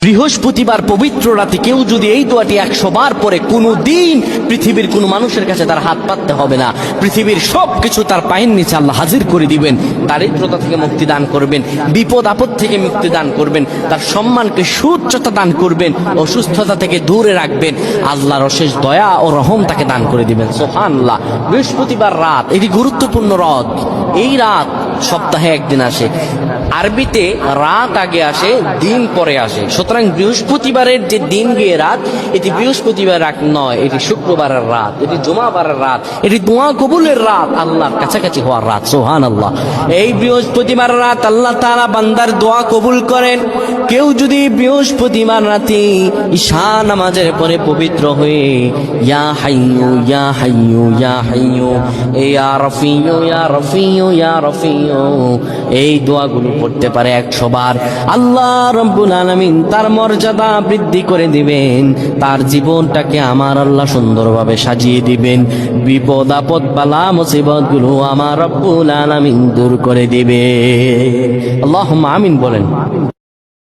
বৃহস্পতিবার পবিত্র রাতে কেউ যদি এই দোয়াটি 100 বার পরে, কোনো দিন পৃথিবীর কোনো মানুষের কাছে তার হাত পাততে হবে না। পৃথিবীর সবকিছু তার পায়ের নিচে আল্লাহ হাজির করে দিবেন। দারিদ্রতা থেকে মুক্তি দান করবেন, বিপদ আপদ থেকে মুক্তি দান করবেন, তার সম্মানকে সুউচ্চতা দান করবেন, অসুস্থতা থেকে দূরে রাখবেন। আল্লাহর অশেষ দয়া ও রহম তাকে দান করে দিবেন। সুবহানাল্লাহ। বৃহস্পতিবার রাত এটি গুরুত্বপূর্ণ রাত। এই রাত সপ্তাহে একদিন আসে। আরবিতে রাত আগে আসে, দিন পরে আসে। সুতরাং বৃহস্পতিবারের যে দিন গিয়ে রাত, এটি বৃহস্পতিবার রাত নয়, এটি শুক্রবারের রাত, এটি জুমাবারের রাত, এটি দোয়া কবুলের রাত, আল্লাহর কাছাকাছি হওয়ার রাত। সুবহানাল্লাহ। এই বৃহস্পতিবার রাত আল্লাহ তাআলা বান্দার দোয়া কবুল করেন। কেউ যদি বৃহস্পতিবার রাতে ঈশা নামাজের পরে পবিত্র হয়ে ইয়া হাইয়ু ইয়া হাইয়ু ইয়া হাইয়ু ইয়া রফিয়ু ইয়া রফিয়ু ইয়া রফিয়ু এই দোয়াগুলো পড়তে পারে 100 বার, আল্লাহ রাব্বুল আলামিন তার মর্যাদা বৃদ্ধি করে দিবেন। তার জীবনটাকে আমার আল্লাহ সুন্দরভাবে সাজিয়ে দিবেন। বিপদ আপদ বালা মুসিবত গুলো আমার রব্বুল আলামিন দূর করে দিবে। আল্লাহুম্মা আমিন বলেন।